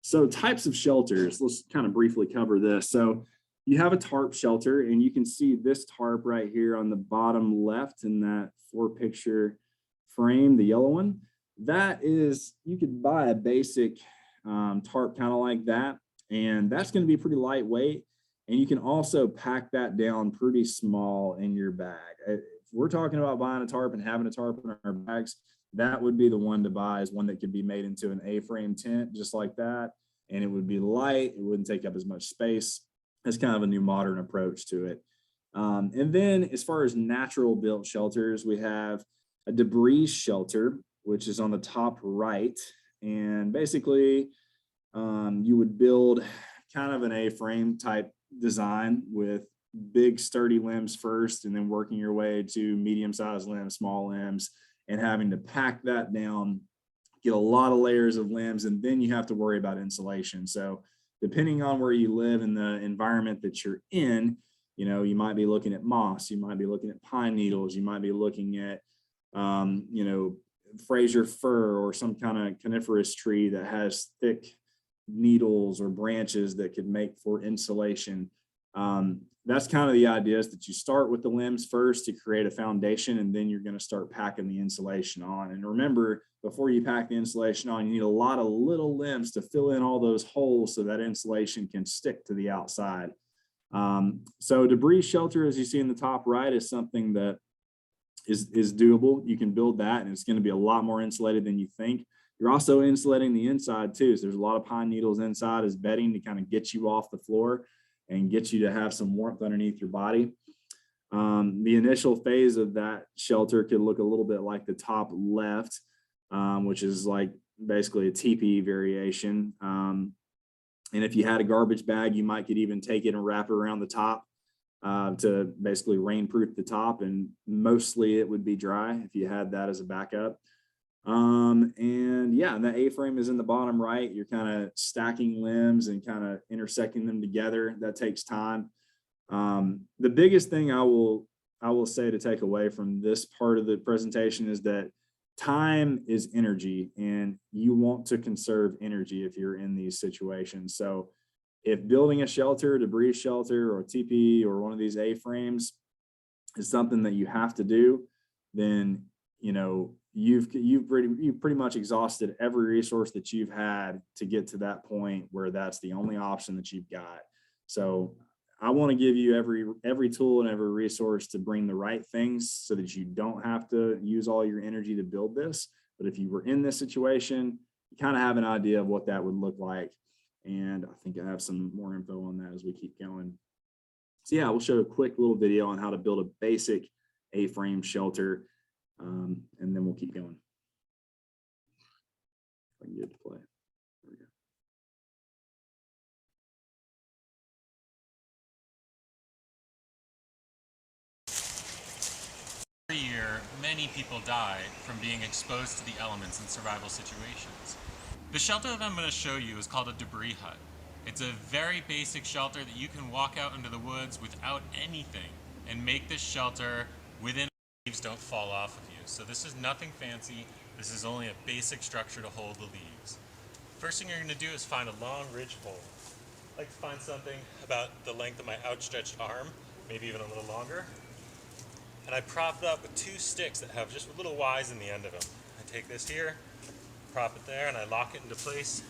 So types of shelters, let's kind of briefly cover this. So you have a tarp shelter, and you can see this tarp right here on the bottom left in that 4-picture frame, the yellow one. That is, you could buy a basic tarp kind of like that, and that's going to be pretty lightweight. And you can also pack that down pretty small in your bag. If we're talking about buying a tarp and having a tarp in our bags, that would be the one to buy, is one that could be made into an A-frame tent just like that. And it would be light. It wouldn't take up as much space. It's kind of a new modern approach to it. And then as far as natural built shelters, we have a debris shelter, which is on the top right. And basically you would build kind of an A-frame type design with big sturdy limbs first, and then working your way to medium-sized limbs, small limbs, and having to pack that down, get a lot of layers of limbs, and then you have to worry about insulation. So depending on where you live and the environment that you're in, you might be looking at moss, you might be looking at pine needles, you might be looking at, Fraser fir or some kind of coniferous tree that has thick needles or branches that could make for insulation. That's kind of the idea, is that you start with the limbs first to create a foundation, and then you're going to start packing the insulation on. And remember, before you pack the insulation on, you need a lot of little limbs to fill in all those holes so that insulation can stick to the outside. So debris shelter, as you see in the top right, is something that is doable. You can build that, and it's going to be a lot more insulated than you think. You're also insulating the inside too. So there's a lot of pine needles inside as bedding to kind of get you off the floor and get you to have some warmth underneath your body. The initial phase of that shelter could look a little bit like the top left, which is like basically a teepee variation. And if you had a garbage bag, you might could even take it and wrap it around the top to basically rainproof the top, and mostly it would be dry if you had that as a backup. And yeah, and the A-frame is in the bottom right. You're kind of stacking limbs and kind of intersecting them together. That takes time. The biggest thing I will say to take away from this part of the presentation is that time is energy, and you want to conserve energy if you're in these situations. So if building a shelter, debris shelter, or teepee, or one of these A-frames is something that you have to do, then you've pretty much exhausted every resource that you've had to get to that point where that's the only option that you've got. So I want to give you every tool and every resource to bring the right things so that you don't have to use all your energy to build this. But if you were in this situation, you kind of have an idea of what that would look like. And I think I have some more info on that as we keep going. So yeah, we'll show a quick little video on how to build a basic A-frame shelter, and then we'll keep going. If I can get it to play. There we go. Every year, many people die from being exposed to the elements in survival situations. The shelter that I'm going to show you is called a debris hut. It's a very basic shelter that you can walk out into the woods without anything and make this shelter within leaves don't fall off of you. So this is nothing fancy. This is only a basic structure to hold the leaves. First thing you're going to do is find a long ridge pole. I like to find something about the length of my outstretched arm, maybe even a little longer. And I prop it up with two sticks that have just little Y's in the end of them. I take this here, prop it there, and I lock it into place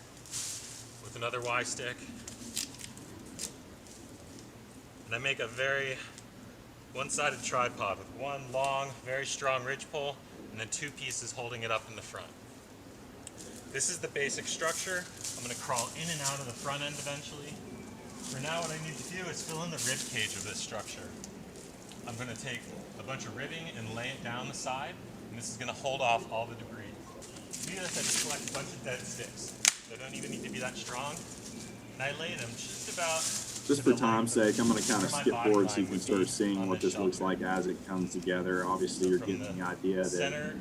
with another Y stick. And I make a very one-sided tripod with one long, very strong ridge pole, and then two pieces holding it up in the front. This is the basic structure. I'm going to crawl in and out of the front end eventually. For now, what I need to do is fill in the rib cage of this structure. I'm going to take a bunch of ribbing and lay it down the side, and this is going to hold off all the debris. To do this, I just collect a bunch of dead sticks. They don't even need to be that strong. And I lay them just about... Just for time's sake, I'm going to kind of skip forward so you can start seeing what this looks like as it comes together. Obviously, you're getting the idea that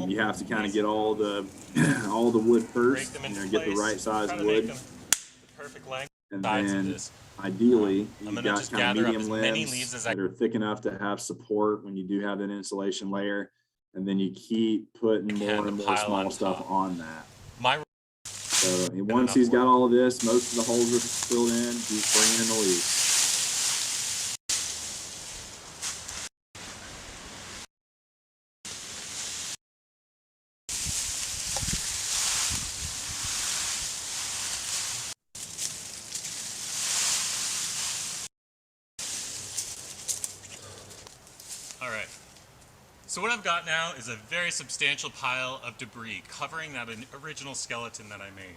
you have to kind of get all the wood first, get the right size wood, and then ideally you've got kind of medium limbs that are thick enough to have support when you do have an insulation layer, and then you keep putting more and more small stuff on that. So once he's got all of this, most of the holes are filled in, he's bringing in the leaves. All right. So what I've got now is a very substantial pile of debris covering that original skeleton that I made.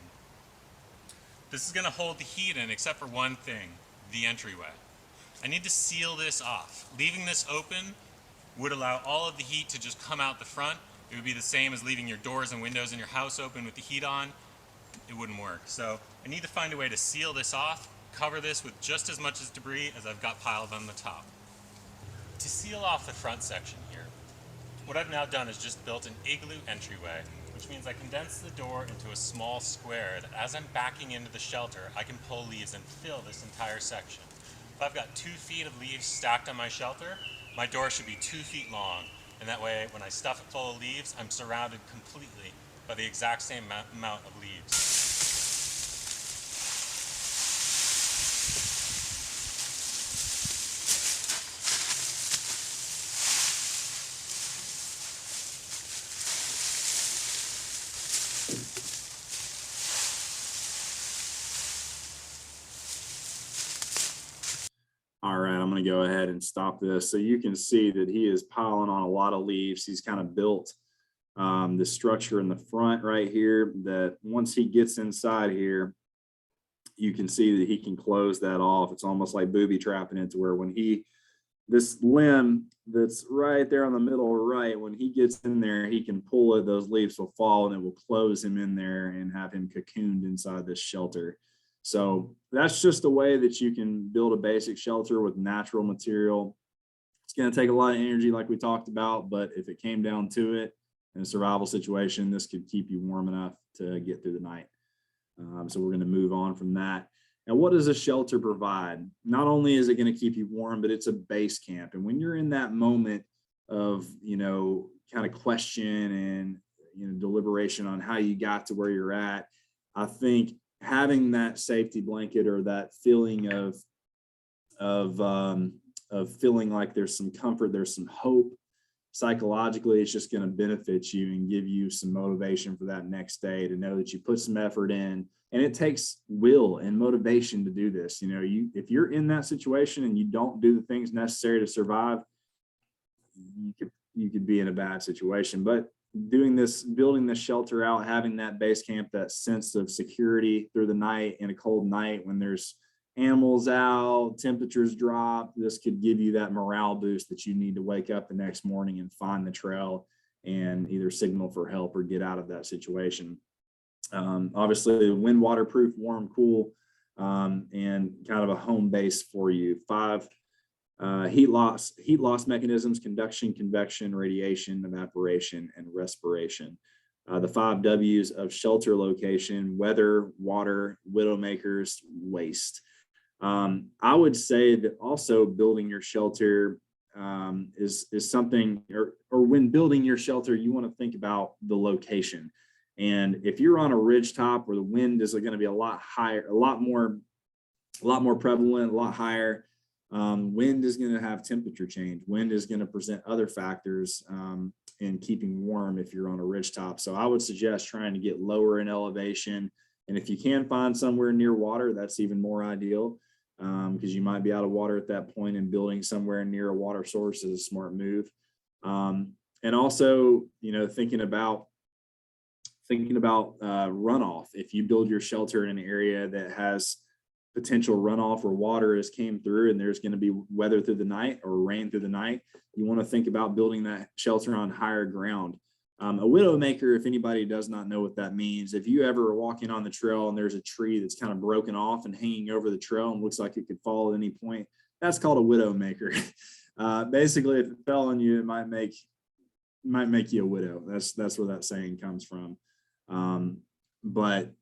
This is going to hold the heat in except for one thing, the entryway. I need to seal this off. Leaving this open would allow all of the heat to just come out the front. It would be the same as leaving your doors and windows in your house open with the heat on. It wouldn't work. So I need to find a way to seal this off, cover this with just as much as debris as I've got piled on the top. To seal off the front section here, what I've now done is just built an igloo entryway, which means I condense the door into a small square that as I'm backing into the shelter, I can pull leaves and fill this entire section. If I've got 2 feet of leaves stacked on my shelter, my door should be 2 feet long, and that way when I stuff it full of leaves, I'm surrounded completely by the exact same amount of leaves. All right, I'm going to go ahead and stop this. So you can see that he is piling on a lot of leaves. He's kind of built the structure in the front right here that once he gets inside here, you can see that he can close that off. It's almost like booby trapping it, to where when this limb that's right there on the middle right, when he gets in there, he can pull it, those leaves will fall and it will close him in there and have him cocooned inside this shelter. So that's just a way that you can build a basic shelter with natural material. It's going to take a lot of energy like we talked about, but if it came down to it in a survival situation, this could keep you warm enough to get through the night. So we're going to move on from that. And what does a shelter provide? Not only is it going to keep you warm, but it's a base camp. And when you're in that moment of, kind of question and, deliberation on how you got to where you're at, I think having that safety blanket or that feeling of feeling like there's some comfort, there's some hope, psychologically, it's just going to benefit you and give you some motivation for that next day, to know that you put some effort in. And it takes will and motivation to do this. If you're in that situation and you don't do the things necessary to survive, you could be in a bad situation. But doing this, building this shelter out, having that base camp, that sense of security through the night, in a cold night when there's animals out, temperatures drop, this could give you that morale boost that you need to wake up the next morning and find the trail and either signal for help or get out of that situation. Obviously, wind, waterproof, warm, cool, and kind of a home base for you. 5 heat loss mechanisms: conduction, convection, radiation, evaporation, and respiration. The 5 W's of shelter location: weather, water, widowmakers, waste. I would say that also building your shelter is something, or when building your shelter, you want to think about the location. And if you're on a ridge top where the wind is going to be a lot higher, a lot more prevalent, a lot higher, wind is going to have temperature change. Wind is going to present other factors in keeping warm if you're on a ridge top. So I would suggest trying to get lower in elevation. And if you can find somewhere near water, that's even more ideal, because you might be out of water at that point, and building somewhere near a water source is a smart move. And also, thinking about runoff. If you build your shelter in an area that has potential runoff where water has came through and there's going to be weather through the night or rain through the night, you want to think about building that shelter on higher ground. A widowmaker, if anybody does not know what that means, if you ever are walking on the trail and there's a tree that's kind of broken off and hanging over the trail and looks like it could fall at any point, that's called a widowmaker. Basically, if it fell on you, it might make you a widow. That's where that saying comes from. But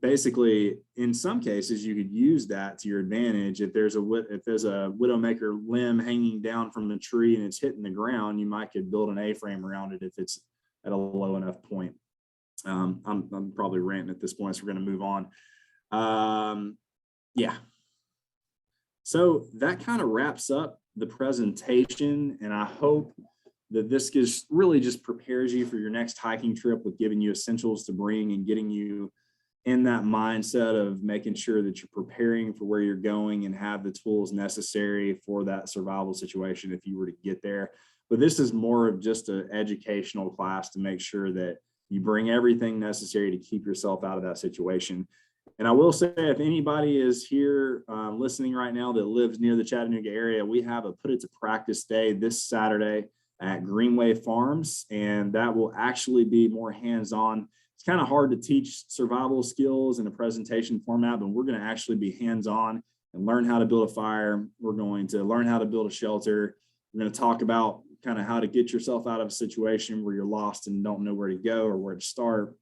basically, in some cases, you could use that to your advantage. If there's a widowmaker limb hanging down from the tree and it's hitting the ground, you might could build an A-frame around it if it's at a low enough point. I'm probably ranting at this point, so we're going to move on. Yeah. So that kind of wraps up the presentation, and I hope that this really just prepares you for your next hiking trip, with giving you essentials to bring and getting you in that mindset of making sure that you're preparing for where you're going and have the tools necessary for that survival situation if you were to get there. But this is more of just an educational class to make sure that you bring everything necessary to keep yourself out of that situation. And I will say, if anybody is here listening right now that lives near the Chattanooga area, we have a Put It to Practice Day this Saturday at Greenway Farms, and that will actually be more hands-on. It's kind of hard to teach survival skills in a presentation format, but we're going to actually be hands-on and learn how to build a fire. We're going to learn how to build a shelter. We're going to talk about kind of how to get yourself out of a situation where you're lost and don't know where to go or where to start.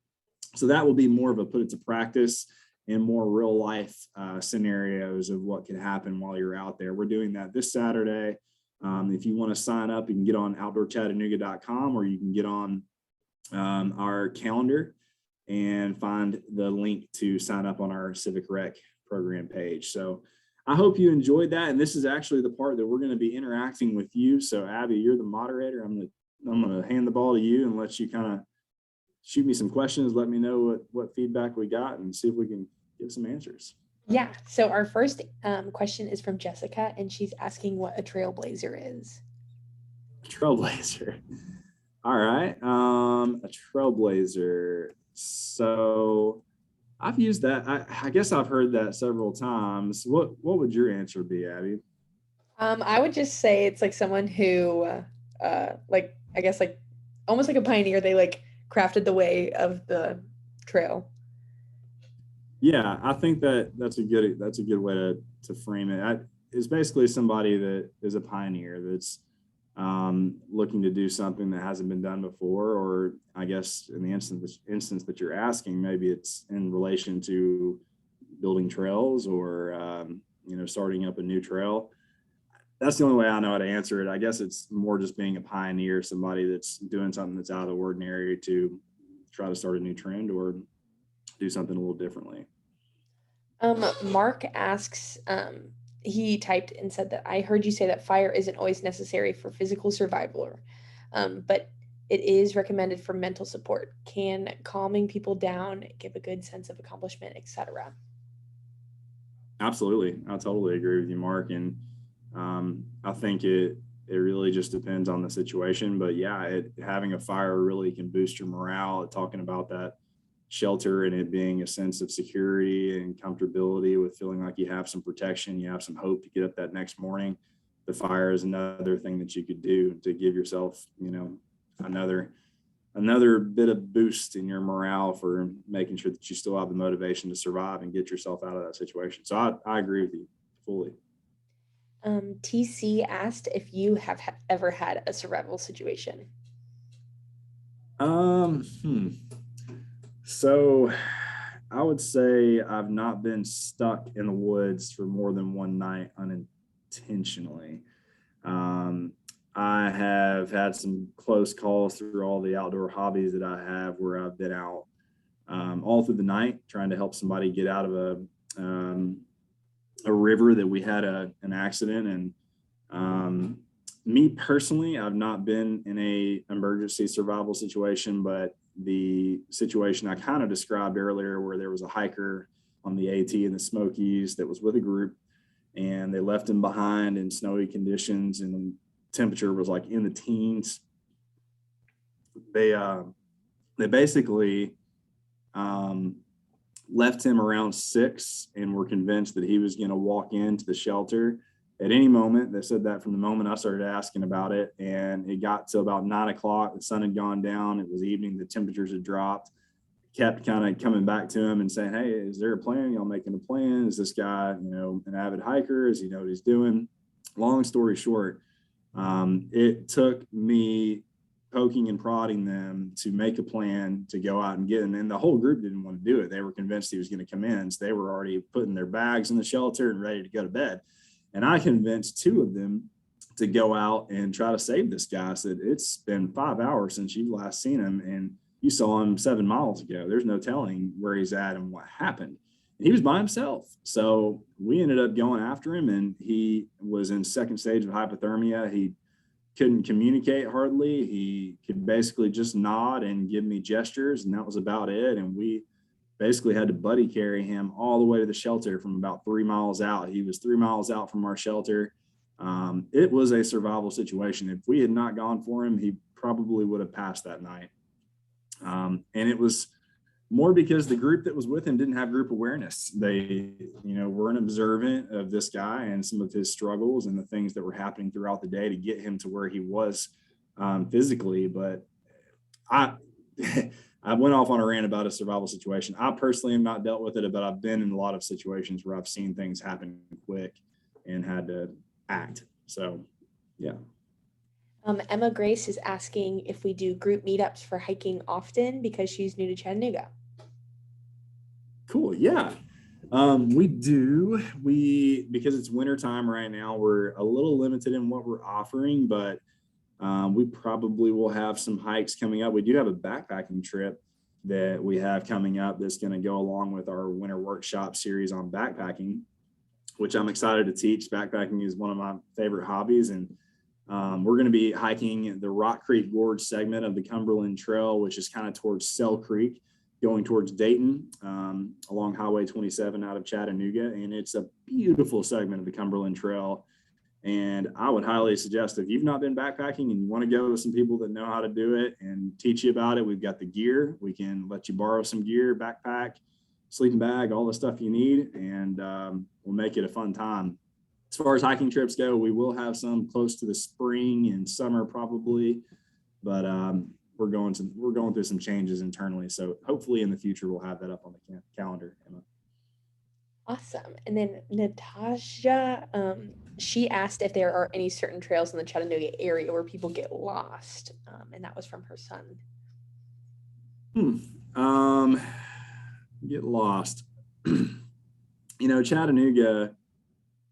So that will be more of a put it to practice and more real life scenarios of what can happen while you're out there. We're doing that this Saturday. If you want to sign up, you can get on outdoorchattanooga.com, or you can get on our calendar and find the link to sign up on our Civic Rec program page. So I hope you enjoyed that. And this is actually the part that we're going to be interacting with you. So Abby, you're the moderator. I'm going to hand the ball to you and let you kind of shoot me some questions. Let me know what feedback we got and see if we can give some answers. Yeah. So our first question is from Jessica, and she's asking what a trailblazer is. Trailblazer. All right. A trailblazer. So I've used that. I guess I've heard that several times. What would your answer be, Abby? I would just say it's like someone who, like, I guess like almost like a pioneer. They like crafted the way of the trail. Yeah, I think that's a good way to frame it. It's basically somebody that is a pioneer that's looking to do something that hasn't been done before, or I guess in the instance that you're asking, maybe it's in relation to building trails or starting up a new trail. That's the only way I know how to answer it. I guess it's more just being a pioneer, somebody that's doing something that's out of the ordinary to try to start a new trend or do something a little differently. Mark asks, he typed and said that I heard you say that fire isn't always necessary for physical survival, but it is recommended for mental support. Can calming people down give a good sense of accomplishment, etc.? Absolutely. I totally agree with you, Mark. And I think it really just depends on the situation. But yeah, having a fire really can boost your morale. Talking about that shelter and it being a sense of security and comfortability with feeling like you have some protection, you have some hope to get up that next morning. The fire is another thing that you could do to give yourself, another bit of boost in your morale for making sure that you still have the motivation to survive and get yourself out of that situation. So I agree with you fully. TC asked if you have ever had a survival situation. So I would say I've not been stuck in the woods for more than one night unintentionally. I have had some close calls through all the outdoor hobbies that I have where I've been out all through the night trying to help somebody get out of a river that we had an accident. And me personally, I've not been in a emergency survival situation, but the situation I kind of described earlier where there was a hiker on the AT in the Smokies that was with a group and they left him behind in snowy conditions and the temperature was like in the teens. They basically left him around 6 and were convinced that he was going to walk into the shelter at any moment. They said that from the moment I started asking about it, and it got to about 9 o'clock. The sun had gone down. It was evening. The temperatures had dropped. Kept kind of coming back to him and saying, "Hey, is there a plan? Y'all making a plan? Is this guy, an avid hiker? Does he know what he's doing?" Long story short, it took me poking and prodding them to make a plan to go out and get him. And the whole group didn't want to do it. They were convinced he was going to come in. So they were already putting their bags in the shelter and ready to go to bed. And I convinced 2 of them to go out and try to save this guy. I said, "It's been 5 hours since you've last seen him, and you saw him 7 miles ago. There's no telling where he's at and what happened." And he was by himself. So we ended up going after him, and he was in second stage of hypothermia. He couldn't communicate hardly. He could basically just nod and give me gestures, and that was about it. And we basically had to buddy carry him all the way to the shelter from about 3 miles out. He was 3 miles out from our shelter. It was a survival situation. If we had not gone for him, he probably would have passed that night. And it was more because the group that was with him didn't have group awareness. They, weren't observant of this guy and some of his struggles and the things that were happening throughout the day to get him to where he was physically. But I went off on a rant about a survival situation. I personally have not dealt with it, but I've been in a lot of situations where I've seen things happen quick and had to act. So, yeah. Emma Grace is asking if we do group meetups for hiking often because she's new to Chattanooga. Cool. Yeah. We do. Because it's wintertime right now, we're a little limited in what we're offering, but we probably will have some hikes coming up. We do have a backpacking trip that we have coming up that's going to go along with our winter workshop series on backpacking, which I'm excited to teach. Backpacking is one of my favorite hobbies, and we're going to be hiking the Rock Creek Gorge segment of the Cumberland Trail, which is kind of towards Sell Creek. going towards Dayton, along Highway 27 out of Chattanooga. And it's a beautiful segment of the Cumberland Trail. And I would highly suggest, if you've not been backpacking and you want to go with some people that know how to do it and teach you about it, we've got the gear. We can let you borrow some gear, backpack, sleeping bag, all the stuff you need, and we'll make it a fun time. As far as hiking trips go, we will have some close to the spring and summer probably, but we're going through some changes internally. So hopefully in the future we'll have that up on the calendar, Emma. Awesome. And then Natasha, she asked if there are any certain trails in the Chattanooga area where people get lost, and that was from her son. Get lost. Chattanooga,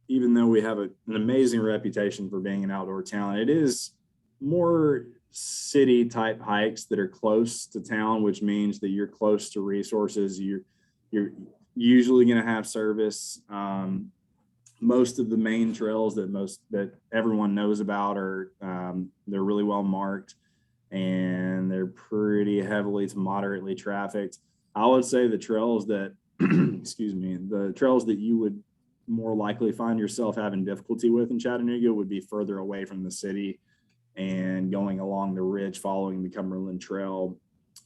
even though we have an amazing reputation for being an outdoor town, it is more city type hikes that are close to town, which means that you're close to resources. You're usually going to have service. Most of the main trails that everyone knows about are they're really well marked, and they're pretty heavily to moderately trafficked. I would say the trails that the trails that you would more likely find yourself having difficulty with in Chattanooga would be further away from the city and going along the ridge following the Cumberland Trail,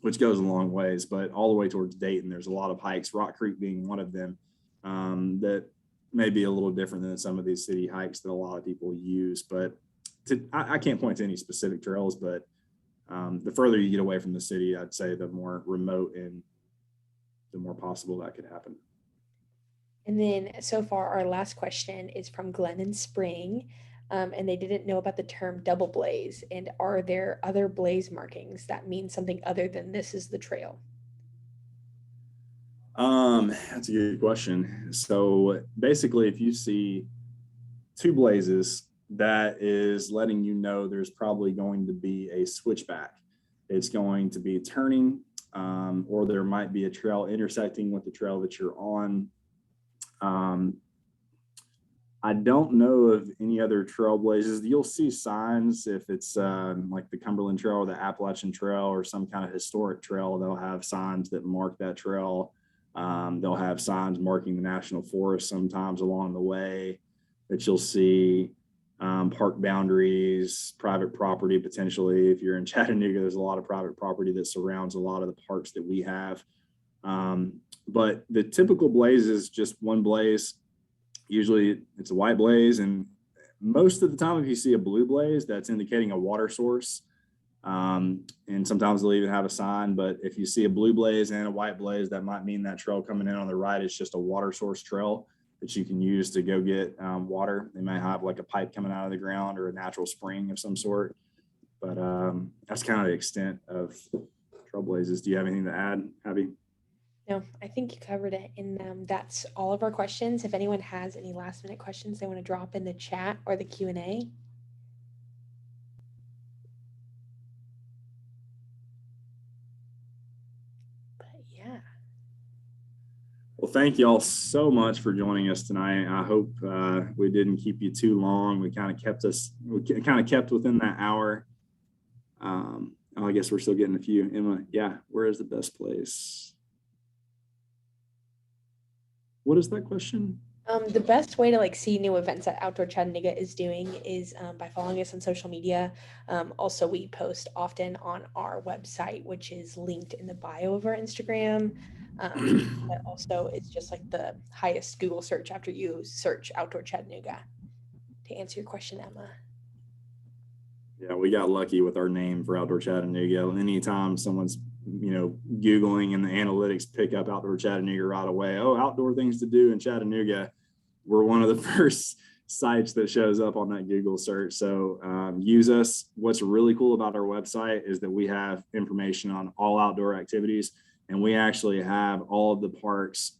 which goes a long ways, but all the way towards Dayton, there's a lot of hikes, Rock Creek being one of them, that may be a little different than some of these city hikes that a lot of people use. But I can't point to any specific trails, but the further you get away from the city, I'd say the more remote and the more possible that could happen. And then so far, our last question is from Glenn and Spring, and they didn't know about the term double blaze. And are there other blaze markings that mean something other than this is the trail? That's a good question. So basically, if you see two blazes, that is letting you know there's probably going to be a switchback. It's going to be turning, or there might be a trail intersecting with the trail that you're on. I don't know of any other trailblazers. You'll see signs if it's like the Cumberland Trail or the Appalachian Trail or some kind of historic trail. They'll have signs that mark that trail. They'll have signs marking the national forest sometimes along the way that you'll see. Park boundaries, private property potentially. If you're in Chattanooga, there's a lot of private property that surrounds a lot of the parks that we have. But the typical blaze is just one blaze. Usually it's a white blaze, and most of the time if you see a blue blaze, that's indicating a water source. And sometimes they'll even have a sign, but if you see a blue blaze and a white blaze, that might mean that trail coming in on the right is just a water source trail that you can use to go get water. They might have like a pipe coming out of the ground or a natural spring of some sort, but that's kind of the extent of trailblazers. Do you have anything to add, Abby? No, I think you covered it. And that's all of our questions. If anyone has any last minute questions they want to drop in the chat or the Q&A. But yeah. Well, thank you all so much for joining us tonight. I hope we didn't keep you too long. We kind of kept within that hour. I guess we're still getting a few. Emma, yeah, where is the best place? What is that question? The best way to see new events that Outdoor Chattanooga is doing is by following us on social media. Also, we post often on our website, which is linked in the bio of our Instagram. But also, it's just the highest Google search after you search Outdoor Chattanooga. To answer your question, Emma. Yeah, we got lucky with our name for Outdoor Chattanooga. Anytime someone's Googling and the analytics pick up Outdoor Chattanooga right away. Oh, outdoor things to do in Chattanooga. We're one of the first sites that shows up on that Google search. So use us. What's really cool about our website is that we have information on all outdoor activities, and we actually have all of the parks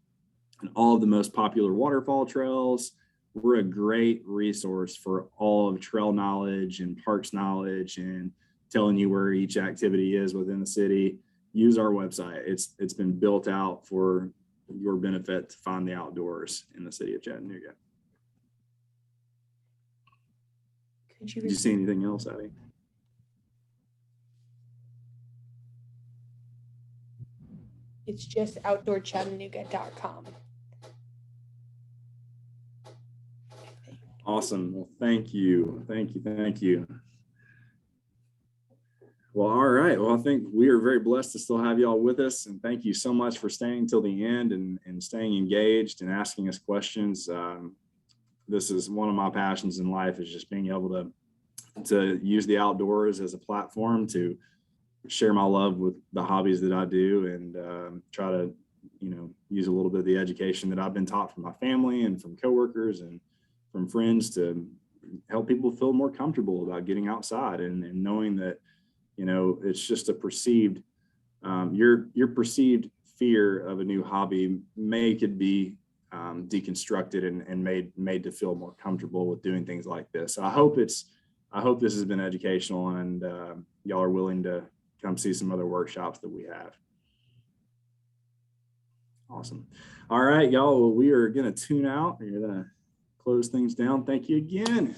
and all of the most popular waterfall trails. We're a great resource for all of trail knowledge and parks knowledge and telling you where each activity is within the city. Use our website. It's been built out for your benefit to find the outdoors in the city of Chattanooga. Did you see anything else, Abby? It's just outdoorchattanooga.com. Awesome. Well, thank you. Thank you. Thank you. Well, all right. Well, I think we are very blessed to still have y'all with us. And thank you so much for staying till the end and staying engaged and asking us questions. This is one of my passions in life, is just being able to use the outdoors as a platform to share my love with the hobbies that I do, and try to, use a little bit of the education that I've been taught from my family and from coworkers and from friends to help people feel more comfortable about getting outside and knowing that, it's just a perceived, your perceived fear of a new hobby could be deconstructed and made to feel more comfortable with doing things like this. So I hope this has been educational, and y'all are willing to come see some other workshops that we have. Awesome. All right, y'all. Well, we are going to tune out. We're going to close things down. Thank you again.